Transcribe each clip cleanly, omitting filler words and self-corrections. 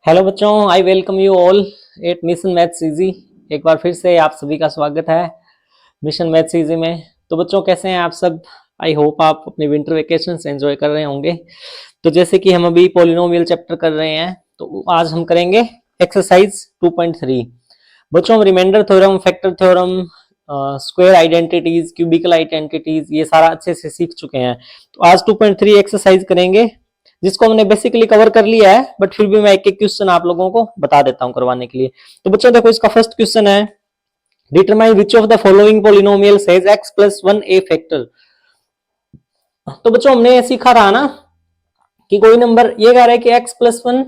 Hello बच्चों, I welcome you all at mission maths easy. एक बार फिर से आप सभी का स्वागत है मिशन मैथ्स इजी में। तो बच्चों कैसे हैं आप सब? आई होप आप अपने विंटर वेकेशंस एंजॉय कर रहे होंगे। तो जैसे कि हम अभी पॉलिनोमियल चैप्टर कर रहे हैं, तो आज हम करेंगे एक्सरसाइज 2.3। बच्चों हम reminder theorem, factor theorem, square identities, cubical identities ये सारा अच्छे से सीख चुके हैं। तो आज 2.3 एक्सरसाइज करेंगे जिसको हमने बेसिकली कवर कर लिया है, बट फिर भी मैं एक एक क्वेश्चन आप लोगों को बता देता हूं करवाने के लिए। तो बच्चों देखो, इसका फर्स्ट क्वेश्चन है, determine which of the following polynomials has x plus 1 A factor. तो बच्चों हमने ये सीखा था ना कि कोई नंबर ये कह रहा है कि x प्लस 1,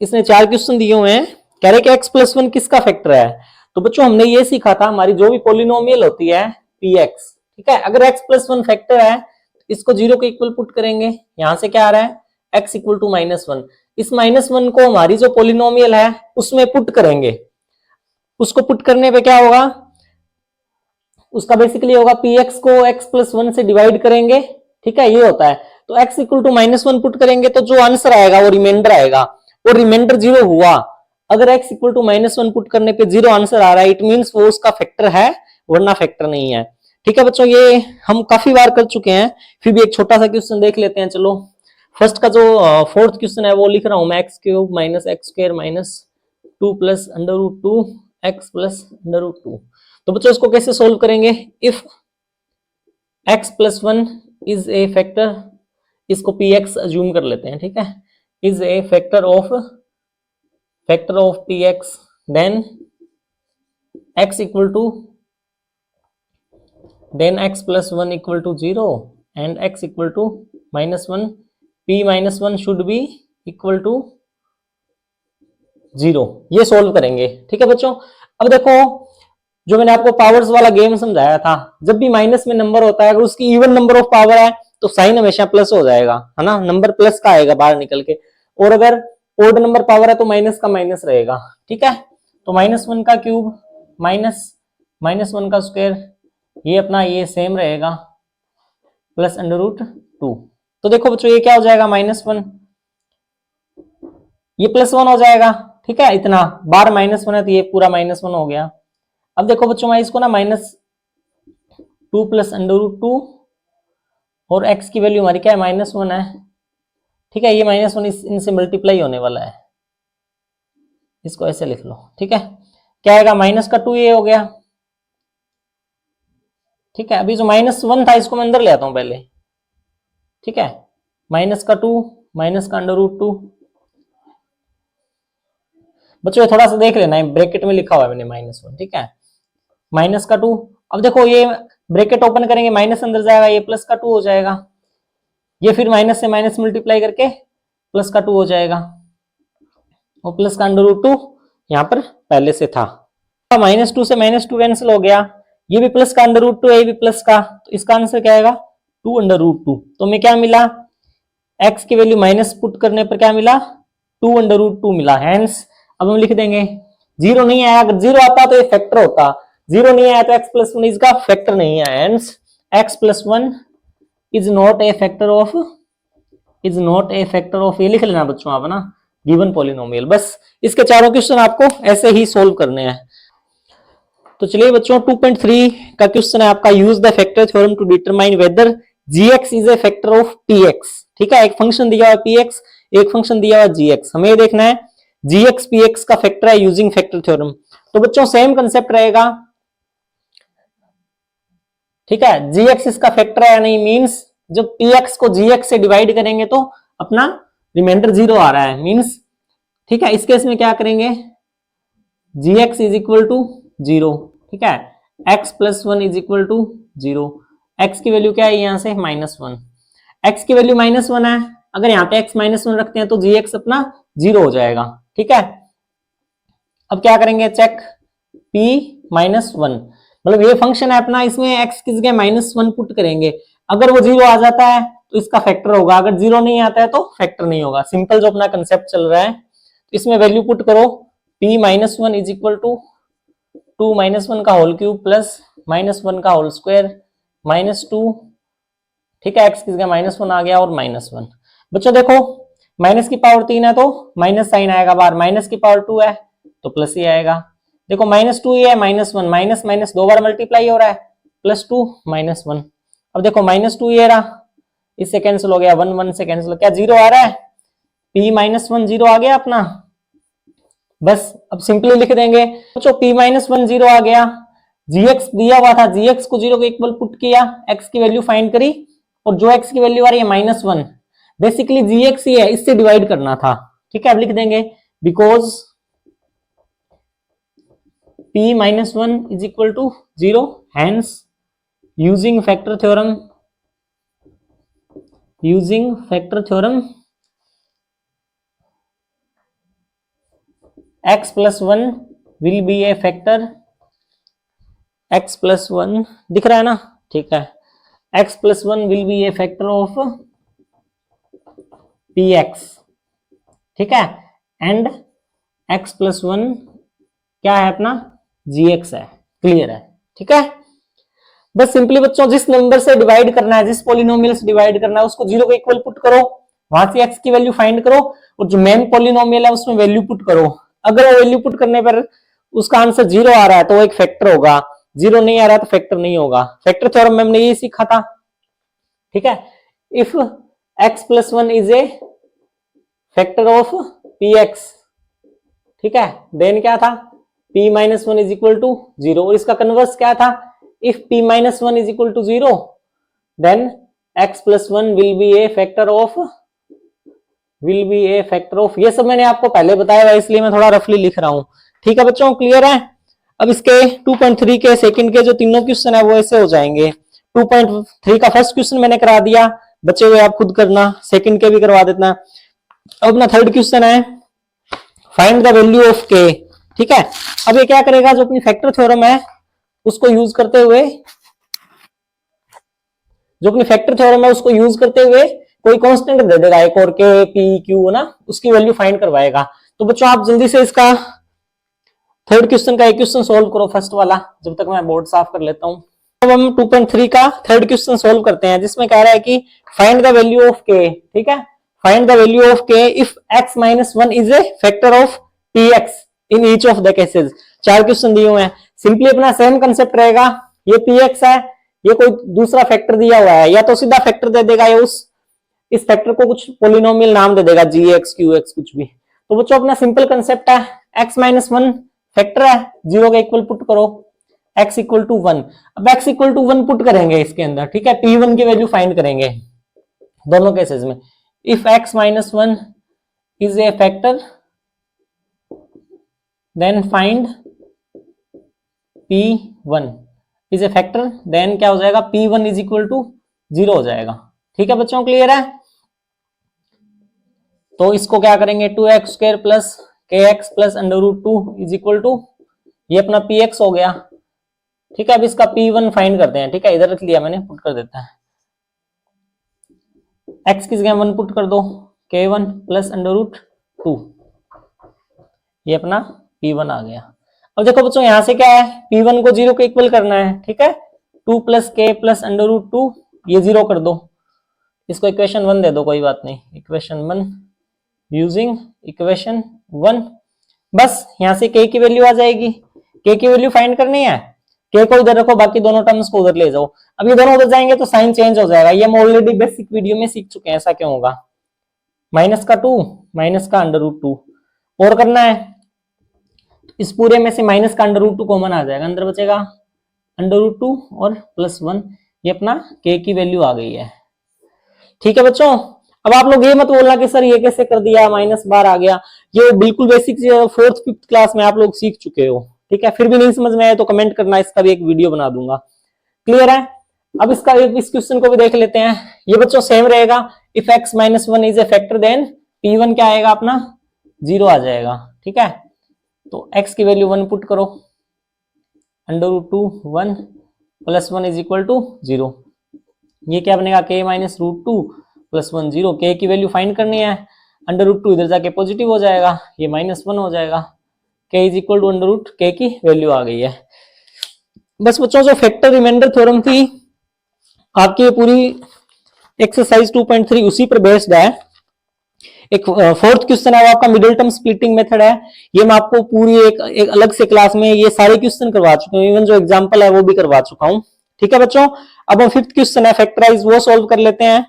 इसने 4 क्वेश्चन दिए हुए हैं, कह रहे कि x प्लस 1 किसका फैक्टर है। तो बच्चों हमने ये सीखा था, हमारी जो भी पॉलिनोमियल होती है px, ठीक है, अगर x प्लस 1 फैक्टर है इसको 0 के इक्वल पुट करेंगे। यहां से क्या आ रहा है x इक्वल टू -1, इस -1 को हमारी जो पॉलिनोमियल है उसमें पुट करेंगे। उसको पुट करने पे क्या होगा, उसका बेसिकली होगा px को x प्लस 1 से डिवाइड करेंगे, ठीक है, ये होता है। तो x इक्वल टू -1 पुट करेंगे तो जो आंसर आएगा वो रिमाइंडर आएगा, और रिमाइंडर 0 हुआ। अगर x इक्वल टू -1 पुट करने पे 0 आंसर आ रहा है, इट मींस वो उसका फैक्टर है, वरना फैक्टर नहीं है। ठीक है बच्चों, ये हम काफी बार कर चुके हैं, फिर भी एक छोटा सा क्वेश्चन देख लेते हैं। चलो फर्स्ट का जो फोर्थ क्वेश्चन है वो लिख रहा हूं मैं, x cube minus x square minus 2 plus under root 2 x plus under root 2। तो बच्चों इसको कैसे सोल्व करेंगे? If x plus 1 is a factor, इसको px अज्यूम कर लेते हैं, ठीक है, is a factor of px, then x equal to then x plus 1 equal to 0 and x equal to -1, p minus 1 should be equal to 0। ये solve करेंगे, ठीक है बच्चों। अब देखो, जो मैंने आपको पावर्स वाला गेम समझाया था, जब भी माइनस में नंबर होता है, अगर उसकी इवन नंबर ऑफ पावर है तो साइन हमेशा प्लस हो जाएगा, है ना, नंबर प्लस का आएगा बाहर निकल के। और अगर ओड नंबर पावर है तो माइनस का माइनस रहेगा, ठीक है। तो -1 का क्यूब -1 का स्क्वायर, ये अपना ये सेम रहेगा, प्लस अंडर रूट 2। तो देखो बच्चों ये क्या हो जाएगा, -1, ये +1 हो जाएगा, ठीक है। इतना बार -1 है तो ये पूरा -1 हो गया। अब देखो बच्चों मैं इसको ना -2 प्लस अंडर रूट 2, और x की वैल्यू हमारी क्या है, -1 है, ठीक है। ये -1 इनसे मल्टीप्लाई होने वाला है, इसको ऐसे लिख लो, ठीक है। क्या आएगा, -2 ये हो गया, ठीक है। अभी जो -1 था इसको मैं अंदर ले आता हूं पहले, ठीक है, -2 माइनस का अंडर रूट 2। बच्चों थोड़ा सा देख लेना है, ब्रैकेट में लिखा हुआ है मैंने -1, ठीक है, -2। अब देखो ये ब्रैकेट ओपन करेंगे, माइनस अंदर जाएगा, ये +2 हो जाएगा, ये फिर माइनस से माइनस मल्टीप्लाई करके +2 हो जाएगा, और प्लस का अंडर रूट 2 यहाँ पर पहले से था। -2 से -2 कैंसिल हो गया, ये भी प्लस का अंडर रूट 2 है, ये भी प्लस का, तो इसका आंसर क्या आएगा, 2 अंडर रूट 2। तो हमें क्या मिला, x की वैल्यू माइनस पुट करने पर क्या मिला, 2 अंडर रूट 2 मिला। हैंस अब हम लिख देंगे, 0 नहीं आया, अगर 0 आता तो ये फैक्टर होता, 0 नहीं आया तो x प्लस 1 इसका फैक्टर नहीं है। Hence x plus 1 is not a factor of, ये लिख लेना बच्चों आप ना, गिवन पॉलिनोमियल। बस इसके चारों क्वेश्चन आपको ऐसे ही सोल्व करने हैं। तो चलिए बच्चों 2.3 का क्वेश्चन है आपका, use the factor theorem to determine whether gx is a factor of px, ठीक है। एक फंक्शन दिया हुआ px, एक फंक्शन दिया हुआ gx, हमें देखना है gx px का फैक्टर है यूजिंग फैक्टर थ्योरम। तो बच्चों सेम कंसेप्ट रहेगा, ठीक है, gx इसका फैक्टर है या नहीं, मींस जब px को gx से डिवाइड करेंगे तो अपना रिमाइंडर 0 आ रहा है, मींस, ठीक है। इस केस में क्या करेंगे, gx इज इक्वल टू 0, ठीक है, x plus 1 is equal to 0, x की वैल्यू क्या है यहां से -1, x की वैल्यू -1 है, अगर यहाँ पे x -1 रखते हैं तो gx अपना 0 हो जाएगा, ठीक है। अब क्या करेंगे, चेक p -1, मतलब ये फंक्शन है अपना, इसमें x की जगह -1 पुट करेंगे, अगर वो 0 आ जाता है तो इसका फैक्टर होगा, अगर 0 नहीं आता है तो फैक्टर नहीं होगा। सिंपल जो अपना कंसेप्ट चल रहा है, इसमें वैल्यू पुट करो, p -1 इज इक्वल टू 2 -1 का होल क्यूब प्लस -1 का होल स्क्वायर -2, ठीक है, x की जगह -1 आ गया और -1। बच्चों देखो माइनस की पावर 3 है तो माइनस साइन आएगा बाहर, माइनस की पावर 2 है तो प्लस ही आएगा। देखो -2 ये है, -1, माइनस माइनस 2 बार मल्टीप्लाई हो रहा है, +2 -1। अब देखो -2 ये रहा, इससे कैंसिल हो गया, 1 1 से कैंसिल, क्या 0 आ रहा है, p-1 0 आ गया अपना। बस अब सिंपली लिख देंगे तो p-1 0 आ गया। gx दिया हुआ था, gx को 0 के इक्वल पुट किया, x की वैल्यू फाइंड करी, और जो x की वैल्यू आ रही है -1, बेसिकली gx ही है, इससे डिवाइड करना था। ठीक है, अब लिख देंगे because p-1 is equal to 0, hence using factor theorem x plus 1 will be a factor, x plus 1 दिख रहा है ना, ठीक है, x plus 1 will be a factor of px, ठीक है, एंड x plus 1 क्या है अपना, gx है। क्लियर है, ठीक है। बस सिंपली बच्चों जिस नंबर से डिवाइड करना है, जिस पॉलिनोमियल से डिवाइड करना है, उसको 0 के इक्वल पुट करो, वहां से x की वैल्यू फाइंड करो, और जो मेन पॉलिनोमियल है उसमें वैल्यू पुट करो। अगर वो वैल्यू पुट करने पर उसका आंसर 0 आ रहा है तो वो एक फैक्टर होगा, 0 नहीं आ रहा है तो फैक्टर नहीं होगा। फैक्टर थ्योरम में हमने ये सीखा था, ठीक है। If x plus 1 is a factor of px, ठीक है, देन क्या था, p-1 इज इक्वल टू 0, और इसका कन्वर्स क्या था, if p-1 is equal to 0 then x plus 1 will be a factor of, ये सब मैंने आपको पहले बताया है इसलिए मैं थोड़ा रफली लिख रहा हूं। ठीक है बच्चों, क्लियर है। अब इसके 2.3 के सेकंड के जो तीनों क्वेश्चन है वो ऐसे हो जाएंगे। 2.3 का फर्स्ट क्वेश्चन मैंने करा दिया, बचे हुए आप खुद करना, सेकंड के भी करवा देना। अब अपना थर्ड क्वेश्चन है find the value of k, ठीक है। अब ये क्या करेगा, जो अपनी फैक्टर थ्योरम है उसको यूज करते हुए, उसको यूज करते हुए कोई कांस्टेंट दे देगा एक और, के पी क्यू ना, उसकी वैल्यू फाइंड करवाएगा। तो बच्चों आप जल्दी से इसका थर्ड क्वेश्चन का एक क्वेश्चन सोल्व करो, फर्स्ट वाला, जब तक मैं बोर्ड साफ कर लेता हूं। अब हम 2.3 का थर्ड क्वेश्चन सोल्व करते हैं, जिसमें कह रहा है कि फाइंड द वैल्यू ऑफ के, ठीक है, फाइंड द वैल्यू ऑफ के if x - 1 is a factor of px in each of the cases. 4 question दिए हुए हैं, सिंपली अपना सेम कंसेप्ट रहेगा, ये px है, ये कोई दूसरा फैक्टर दिया हुआ है, या तो सीधा फैक्टर दे देगा या इस फैक्टर को कुछ पोलिनोमियल नाम दे देगा, gx qx कुछ भी। तो बच्चों अपना सिंपल कंसेप्ट है, x - 1 फैक्टर है, 0 के इक्वल पुट करो, x इक्वल टू 1। अब x इक्वल टू 1 पुट करेंगे इसके अंदर, ठीक है, p1 की वैल्यू फाइंड करेंगे दोनों केसेस में। If x - 1 is a factor then find p1 is a factor, then क्या हो जाएगा, p1 इज इक्वल टू 0 हो जाएगा। ठीक है बच्चों, क्लियर है। तो इसको क्या करेंगे, 2x² plus kx plus √2 is equal to, ये अपना px हो गया, ठीक है। अब इसका p1 फाइंड करते हैं, ठीक है, इधर रख लिया मैंने, पुट कर देता है, x की जगह 1 पुट कर दो, k1 प्लस √2, ये अपना p1 आ गया। अब देखो बच्चों यहां से क्या है, p1 को 0 के इक्वल करना है, ठीक है, 2 प्लस k प्लस √2, ये 0 कर दो, इसको इक्वेशन 1 दे दो, कोई बात नहीं, इक्वेशन 1 यूजिंग इक्वेशन 1। बस यहां से k की वैल्यू आ जाएगी, k की वैल्यू फाइंड करनी है, k को इधर रखो, बाकी दोनों टर्म्स को उधर ले जाओ। अब ये दोनों उधर जाएंगे तो साइन चेंज हो जाएगा, ये हम ऑलरेडी बेसिक वीडियो में सीख चुके हैं, ऐसा क्यों होगा, -2 माइनस का √2 और करना है, इस पूरे में से माइनस का √2 कॉमन आ जाएगा, अंदर बचेगा √2 और +1, ये अपना k की वैल्यू आ गई है। ठीक है बच्चों, अब आप लोग ये मत बोलना कि सर ये कैसे कर दिया, -12 आ गया, ये बिल्कुल बेसिक 4th 5th क्लास में आप लोग सीख चुके हो, ठीक है। फिर भी नहीं समझ में आया तो कमेंट करना, इसका भी एक वीडियो बना दूंगा, क्लियर है। अब इसका इस क्वेश्चन को भी देख लेते हैं, ये बच्चों सेम रहेगा, if x - 1 is a factor then p1 क्या आएगा अपना, 0 आ जाएगा, ठीक है। तो x की वैल्यू 1 पुट करो, √2 1 प्लस 1 इज इक्वल टू 0, ये क्या बनेगा, k - √2 प्लस 1 0, k की वैल्यू फाइंड करनी है, √2 इधर जाके पॉजिटिव हो जाएगा, ये -1 हो जाएगा, k is equal to √k की वैल्यू आ गई है। बस बच्चों जो फैक्टर रिमाइंडर थ्योरम थी आपकी, ये पूरी एक्सरसाइज 2.3 उसी पर बेस्ड है। एक फोर्थ क्वेश्चन है वो आपका मिडिल टर्म स्प्लिटिंग मेथड है। ये मैं आपको पूरी एक अलग से क्लास में ये सारे क्वेश्चन करवा चुका हूँ, इवन जो एग्जांपल है वो भी करवा चुका हूँ। ठीक है बच्चों, अब हम फिफ्थ क्वेश्चन है फैक्टराइज, वो सॉल्व कर लेते हैं।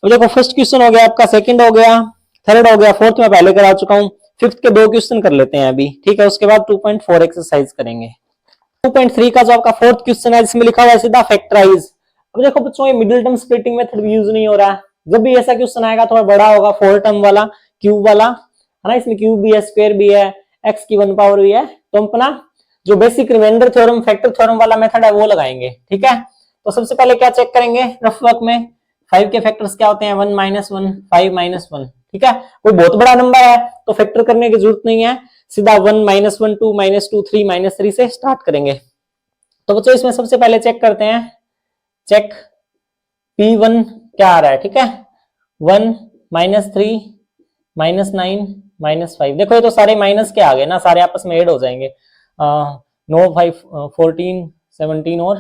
अब देखो फर्स्ट क्वेश्चन हो गया आपका, सेकंड हो गया, थर्ड हो गया, फोर्थ में पहले करा चुका हूँ, फिफ्थ के 2 क्वेश्चन कर लेते हैं अभी। ठीक है, उसके बाद 2.4 एक्सरसाइज करेंगे। 2.3 का जो आपका फोर्थ क्वेश्चन है इसमें लिखा हुआ है सीधा फैक्टराइज। अब देखो बच्चों ये मिडिल टर्म स्प्लिटिंग मेथड भी यूज नहीं हो रहा है। जब भी ऐसा क्वेश्चन आएगा थोड़ा बड़ा होगा, 4 टर्म वाला, क्यूब वाला है ना, इसमें क्यूब भी है, स्क्वायर भी है, एक्स की 1 पावर भी है, तो हम अपना जो basic reminder theorem, factor theorem वाला मेथड है वो लगाएंगे। ठीक है, तो सबसे पहले क्या चेक करेंगे रफ वर्क में, 5 के फैक्टर्स क्या होते हैं, 1 - 1, 5 - 1। ठीक है, कोई बहुत बड़ा नंबर है तो फैक्टर करने की जरूरत नहीं है, सीधा 1 - 1 2 - 2 3 - 3 से स्टार्ट करेंगे। तो बच्चों इसमें सबसे पहले चेक करते हैं, चेक P1 क्या आ रहा है। ठीक है, 1 - 3 - 9 - 5। देखो ये तो सारे माइनस के आ गए ना, सारे आपस में ऐड हो जाएंगे। 9 5 14 17 और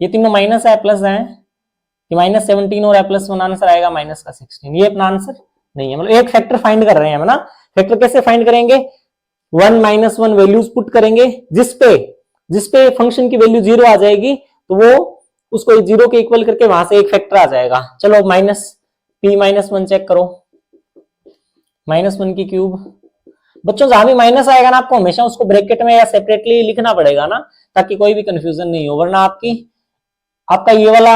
ये तीनों माइनस है, प्लस है, कि -17 और +1 आंसर आएगा -16। ये अपना आंसर नहीं है, मतलब एक फैक्टर फाइंड कर रहे हैं हम ना। फैक्टर कैसे फाइंड करेंगे, 1 - 1 वैल्यूज पुट करेंगे, जिसपे फंक्शन की वैल्यू 0 आ जाएगी तो वो उसको 0 के इक्वल करके वहां से एक फैक्टर आ जाएगा। चलो माइनस P - 1 चेक करो, -1 की क्यूब। बच्चों जहां भी माइनस आएगा ना आपको हमेशा उसको ब्रैकेट में या सेपरेटली लिखना पड़ेगा ना, ताकि कोई भी कंफ्यूजन नहीं हो, वरना आपका ये वाला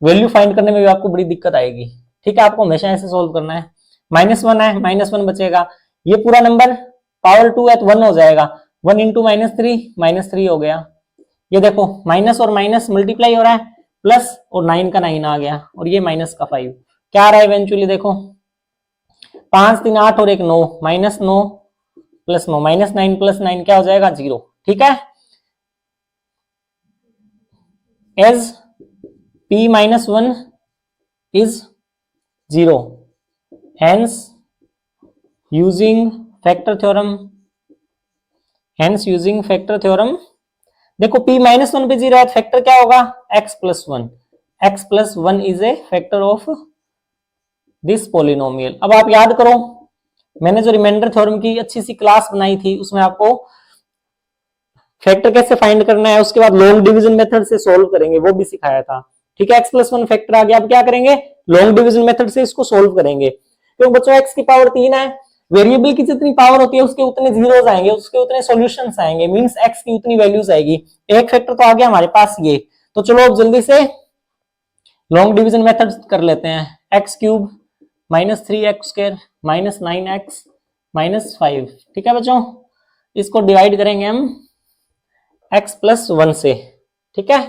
वैल्यू फाइंड करने में भी आपको बड़ी दिक्कत आएगी। ठीक है, आपको हमेशा ऐसे सोल्व करना है। -1 है, -1 बचेगा, ये पूरा नंबर पावर 2 है तो 1 हो जाएगा, 1 × -3 हो गया। ये देखो माइनस और माइनस मल्टीप्लाई हो रहा है, प्लस और 9 का 9 आ गया, और ये माइनस का 5 क्या आ रहा है इवेंचुअली, देखो 5 3 8 और 1 9, -9 + 9, -9 + 9 क्या हो जाएगा 0। ठीक है, as P - 1 is 0, hence using factor theorem, देखो P - 1 पे 0 है, फैक्टर क्या होगा x + 1, x + 1 is a factor of this polynomial. अब आप याद करो मैंने जो रिमाइंडर थ्योरम की अच्छी सी क्लास बनाई थी उसमें आपको फैक्टर कैसे फाइंड करना है, उसके बाद लॉन्ग डिवीजन मेथड से सॉल्व करेंगे वो भी सिखाया था। ठीक है, x + 1 फैक्टर आ गया, अब क्या करेंगे लॉन्ग डिवीजन मेथड से इसको सॉल्व करेंगे। क्योंकि बच्चों x की पावर 3 है, वेरिएबल की जितनी पावर होती है उसके उतने जीरोस आएंगे, उसके उतने सॉल्यूशंस आएंगे, मींस x की उतनी वैल्यूज आएगी। एक फैक्टर तो आ गया हमारे पास ये, तो चलो अब जल्दी से लॉन्ग डिवीजन मेथड कर लेते हैं। x³ -3x² -9x -5। ठीक है बच्चों, इसको डिवाइड करेंगे हम x + 1 से। ठीक है,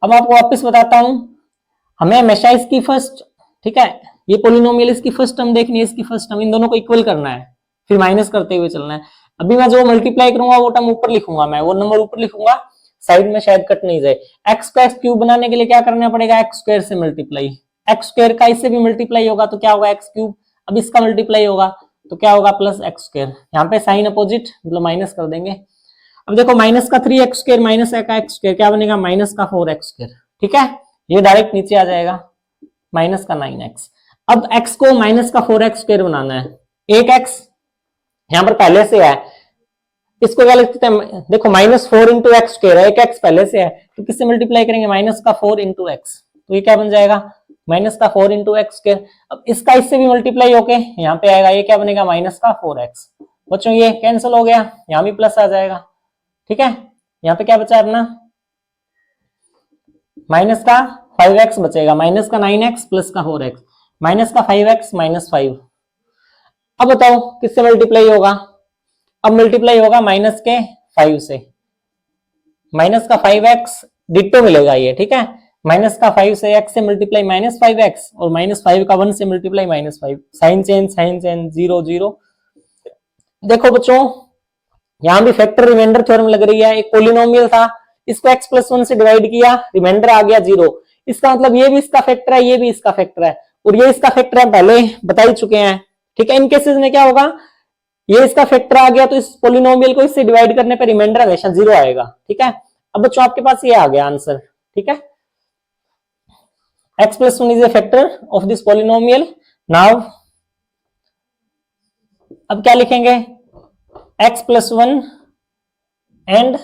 अब आपको वापस बताता हूं, हमें हमेशा इसकी फर्स्ट, ठीक है ये पोलिनोमियल इसकी फर्स्ट टर्म देखनी है, इसकी फर्स्ट टर्म, इन दोनों को इक्वल करना है, फिर माइनस करते हुए चलना है। अभी मैं जो मल्टीप्लाई करूंगा वो टर्म ऊपर लिखूंगा, मैं वो नंबर ऊपर लिखूंगा, साइड में शायद कट नहीं जाए। x का x³ बनाने के लिए क्या करना पड़ेगा, x² से मल्टीप्लाई, x² का इससे भी मल्टीप्लाई होगा तो क्या होगा x³, अब इसका मल्टीप्लाई होगा तो क्या होगा +x²। यहाँ पे साइन अपोजिट मतलब माइनस कर देंगे। अब देखो माइनस का 3x² माइनस का x² क्या बनेगा, -4x²। ठीक है, ये डायरेक्ट नीचे आ जाएगा, -9x। अब x को -4x² बनाना है, एक x यहां पर पहले से है, इसको क्या लिखते हैं, देखो -4 × x² है, एक x पहले से है तो किससे मल्टीप्लाई करेंगे, -4 × x, तो ये क्या बन जाएगा -4 × x²। अब इसका इससे भी मल्टीप्लाई होके यहाँ पे आएगा, ये क्या बनेगा -4x। बच्चों ये कैंसिल हो गया, यहाँ भी प्लस आ जाएगा। ठीक है, यहाँ पे क्या बचा है अपना -5x बचेगा, -9x + 4x, -5x -5। अब बताओ किससे मल्टीप्लाई होगा, अब मल्टीप्लाई होगा -5 से, -5x डिट्टो मिलेगा ये। ठीक है, -5 से x से मल्टीप्लाई -5x और -5 का 1 से मल्टीप्लाई -5, साइन चेंज 0 0। देखो बच्चों यहां भी फैक्टर रिमाइंडर थ्योरम लग रही है, एक पोलिनोमियल था इसको x + 1 से डिवाइड किया, रिमाइंडर आ गया 0, इसका मतलब ये भी इसका फैक्टर है, ये भी इसका फैक्टर है, और ये इसका फैक्टर है, पहले बता ही चुके हैं। ठीक है, इन केसेस में क्या होगा, ये इसका फैक्टर आ गया तो इस पोलिनोमियल को इससे डिवाइड करने पर रिमाइंडर हमेशा 0 आएगा। ठीक है, अब बच्चों आपके पास ये आ गया आंसर। ठीक है, x + 1 is a factor of this polynomial. Now अब क्या लिखेंगे, x plus 1 and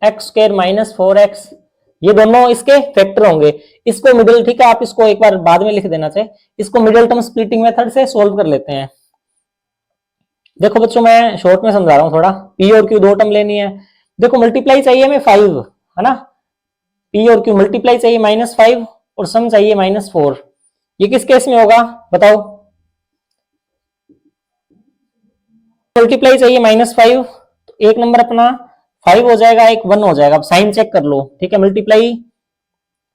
x square minus 4x, ये दोनों इसके फैक्टर होंगे। इसको मिडिल, ठीक है, आप इसको एक बार बाद में लिख देना चाहिए। इसको मिडिल टर्म स्प्लिटिंग मेथड से सोल्व कर लेते हैं। देखो बच्चों मैं शॉर्ट में समझा रहा हूं थोड़ा। p और q दो टर्म लेनी है। देखो मल्टीप्लाई चाहिए हमें 5, है ना, p और q मल्टीप्लाई चाहिए -5 और सम चाहिए -4। ये किस केस में होगा बताओ, मल्टीप्लाई चाहिए -5, तो एक नंबर अपना 5 हो जाएगा, एक 1 हो जाएगा। अब साइन चेक कर लो, ठीक है, मल्टीप्लाई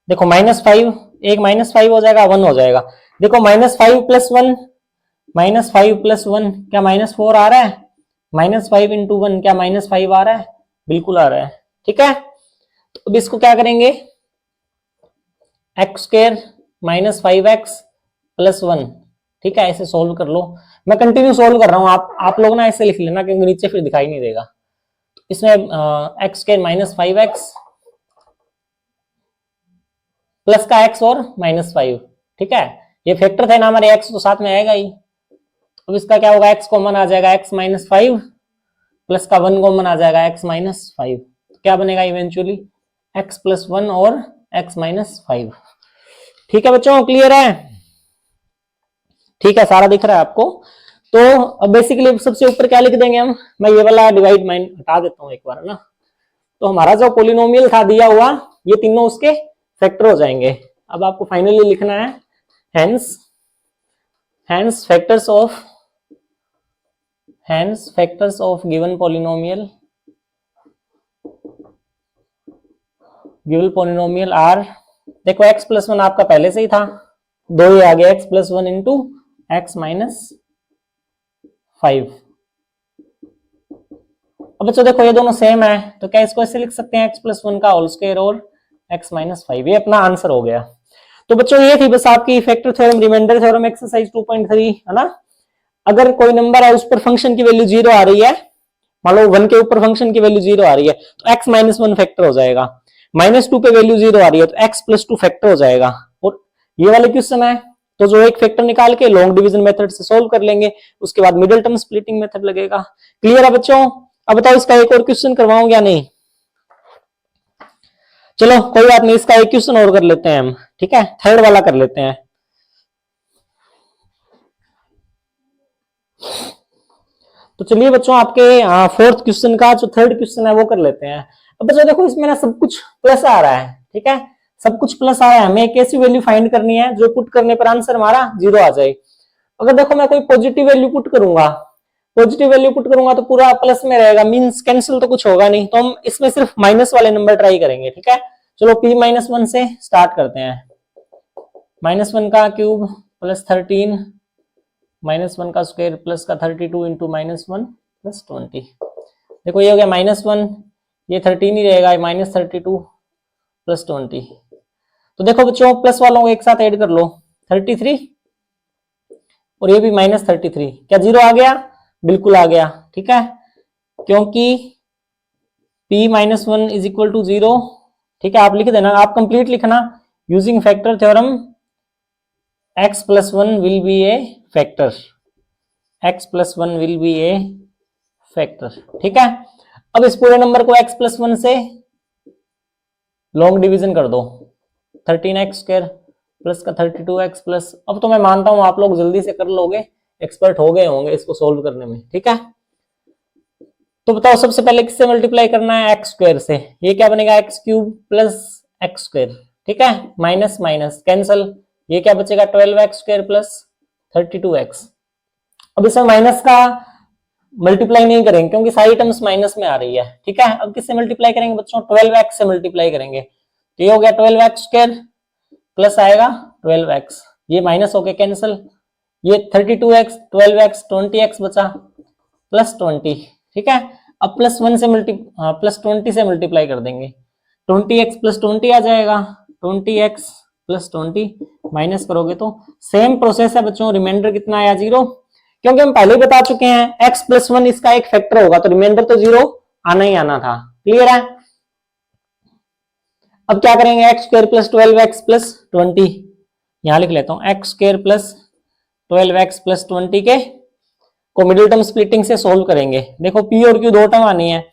देखो -5, एक -5 हो जाएगा, 1 हो जाएगा। देखो -5 प्लस 1, -5 प्लस 1 क्या -4 आ रहा है, -5 इंटू 1 क्या -5 आ रहा है, बिल्कुल आ रहा है, ठीक है। तो अब इसको क्या करेंगे, एक्स स्क्वायर -5x प्लस 1, ठीक है, ऐसे सोल्व कर लो। मैं कंटिन्यू सोल्व कर रहा हूं, आप लोग ना ऐसे लिख लेना क्योंकि नीचे फिर दिखाई नहीं देगा। इसमें एक्स स्क्वायर -5x प्लस का x और -5, ठीक है, ये फैक्टर थे ना हमारे, x तो साथ में आएगा ही। अब इसका क्या होगा, x कॉमन आ जाएगा, x -5 प्लस का 1 कॉमन आ जाएगा, x -5, क्या बनेगा इवेंचुअली x प्लस 1 और x -5। ठीक है बच्चों, क्लियर है, ठीक है, सारा दिख रहा है आपको। तो अब बेसिकली सबसे ऊपर क्या लिख देंगे हम, मैं ये वाला डिवाइड माइंड हटा देता हूं एक बार, है ना। तो हमारा जो पोलिनोमियल था दिया हुआ, ये तीनों उसके फैक्टर हो जाएंगे। अब आपको फाइनली लिखना है hence factors of given polynomial are, देखो x प्लस 1 आपका पहले से ही था, 2 ये आ गया x प्लस 1 इंटू एक्स -5। अब बच्चों देखो ये दोनों सेम है, तो क्या इसको ऐसे लिख सकते हैं x प्लस 1 का होल स्क्वायर और x -5, ये अपना आंसर हो गया। तो बच्चों ये थी बस आपकी factor theorem, reminder theorem exercise 2.3, है ना। अगर कोई नंबर है उस पर फंक्शन की वैल्यू 0 आ रही है, मान लो 1 के ऊपर फंक्शन की वैल्यू 0 आ रही है, तो x -1 फैक्टर हो जाएगा। -2 पे वैल्यू 0 आ रही है तो x प्लस 2 फैक्टर हो जाएगा। और ये वाले क्वेश्चन है तो जो एक फैक्टर निकाल के लॉन्ग डिवीजन मेथड से सोल्व कर लेंगे, उसके बाद मिडिल टर्म स्प्लिटिंग मेथड लगेगा। क्लियर है बच्चों। अब बताओ इसका एक और क्वेश्चन करवाऊं या नहीं, चलो कोई बात नहीं, इसका एक क्वेश्चन और कर लेते हैं हम, ठीक है, थर्ड वाला कर लेते हैं। तो चलिए बच्चों आपके फोर्थ क्वेश्चन का जो थर्ड क्वेश्चन है वो कर लेते हैं। अब बच्चों देखो इसमें ना सब कुछ प्लस आ रहा है, ठीक है, सब कुछ प्लस आ रहा है, हमें एक ऐसी वैल्यू फाइंड करनी है जो पुट करने पर आंसर हमारा 0 आ जाए। अगर देखो मैं कोई पॉजिटिव वैल्यू पुट करूंगा, तो पूरा प्लस में रहेगा, मींस कैंसिल तो कुछ होगा नहीं, तो हम इसमें सिर्फ माइनस वाले नंबर ट्राई करेंगे, ठीक है। चलो p -1 से स्टार्ट करते हैं, -1 का क्यूब प्लस 13 -1 का स्क्वायर प्लस का 32 इंटू -1 प्लस 20। देखो ये हो गया -1, ये 13 ही रहेगा, -32 प्लस 20। तो देखो बच्चों प्लस वालों को एक साथ ऐड कर लो, 33 और ये भी -33, क्या 0 आ गया, बिल्कुल आ गया, ठीक है, क्योंकि p -1 इज इक्वल टू 0, ठीक है। आप लिख देना, आप कंप्लीट लिखना, using factor theorem x plus 1 will be A factor, x plus 1 will be A factor, ठीक है। अब इस पूरे नंबर को x प्लस 1 से लॉन्ग डिवीजन कर दो, 13x स्क्वायर प्लस का 32x प्लस, अब तो मैं मानता हूं आप लोग जल्दी से कर लोगे, एक्सपर्ट हो गए होंगे इसको सोल्व करने में, ठीक है। तो बताओ सबसे पहले किससे मल्टीप्लाई करना है, एक्स स्क्वायर से, ये क्या बनेगा x cube plus x square, ठीक है, माइनस माइनस कैंसल, ये क्या बचेगा 12x स्क्वायर प्लस 32x। अब इसमें माइनस का मल्टीप्लाई नहीं करेंगे क्योंकि सारी टर्म्स माइनस में आ रही है, ठीक है। अब किससे मल्टीप्लाई करेंगे बच्चों, 12x से मल्टीप्लाई करेंगे, तो ये हो गया 12x स्क्वायर प्लस आएगा 12x, ये माइनस हो गया कैंसिल, ये 32x 12x 20x बचा प्लस 20, ठीक है। अब प्लस 1 से प्लस 20 से मल्टीप्लाई कर देंगे, 20x प्लस 20 आ जाएगा, 20x प्लस 20 माइनस करोगे तो सेम प्रोसेस है बच्चों, रिमाइंडर कितना आया 0, क्योंकि हम पहले ही बता चुके हैं x प्लस 1 इसका एक फैक्टर होगा, तो रिमाइंडर तो 0 आना ही आना था। क्लियर है। अब क्या करेंगे, x square plus 12x plus 20, यहां लिख लेता हूं x square plus 12x plus 20 के को मिडिल टर्म स्प्लिटिंग से सोल्व करेंगे। देखो पी और क्यू दो टर्म आनी है,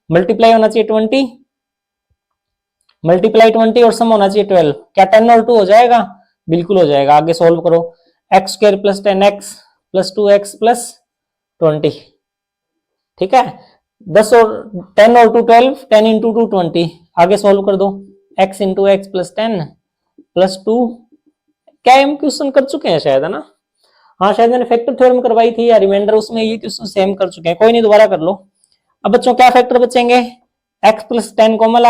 मल्टीप्लाई होना चाहिए 20, मल्टीप्लाई 20 और सम होना चाहिए 12। क्या 10 और 2 हो जाएगा? बिल्कुल हो जाएगा। आगे सोल्व करो, x square plus 10x plus 2x plus 20, ठीक है। 10 और 10 और 2 12, 10 इंटू 2 20। आगे सोल्व कर दो, x into x plus 10 plus 2। क्या हम क्वेश्चन कर चुके हैं शायद, है ना? हाँ शायद मैंने फैक्टर थ्योरम करवाई थी या रिमाइंडर, उसमें ये क्वेश्चन सेम कर चुके हैं। कोई नहीं, दोबारा कर लो। अब बच्चों क्या फैक्टर बचेंगे? x प्लस 10 कॉमन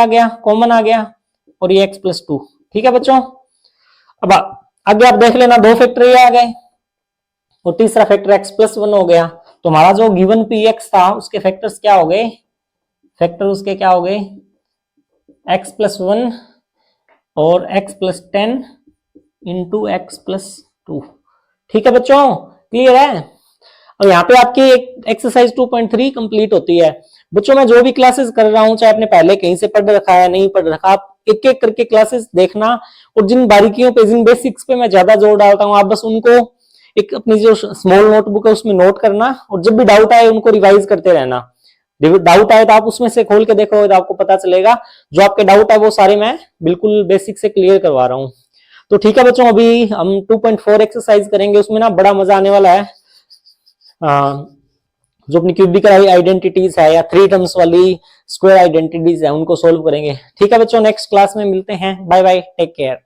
आ गया और ये x प्लस 2, ठीक है बच्चों। अब आगे आप देख लेना, दो फैक्टर ये आ गए और तीसरा फैक्टर x प्लस 1 हो गया। तो हमारा जो गिवन px था उसके फैक्टर्स क्या हो गए? फैक्टर उसके क्या हो गए? x प्लस 1 और x plus 10 into x plus 2, ठीक है बच्चों, क्लियर है। और यहाँ पे आपकी एक एक्सरसाइज 2.3 कंप्लीट होती है। बच्चों मैं जो भी क्लासेस कर रहा हूँ, चाहे आपने पहले कहीं से पढ़ रखा है नहीं पढ़ रखा, आप एक एक करके क्लासेस देखना और जिन बारीकियों पे, जिन बेसिक्स पे मैं ज्यादा जोर डालता हूँ, आप बस उनको एक अपनी जो स्मॉल नोटबुक है उसमें नोट करना और जब भी डाउट आए उनको रिवाइज करते रहना। डाउट आए तो आप उसमें से खोल के देखो तो आपको पता चलेगा। जो आपके डाउट है वो सारे मैं बिल्कुल बेसिक से क्लियर करवा रहा हूँ। तो ठीक है बच्चों, अभी हम 2.4 एक्सरसाइज करेंगे, उसमें ना बड़ा मजा आने वाला है। जो अपनी क्यूबिकल आइडेंटिटीज है या थ्री टर्म्स वाली स्क्वायर आइडेंटिटीज है उनको सोल्व करेंगे। ठीक है बच्चों, नेक्स्ट क्लास में मिलते हैं। Bye bye, take care.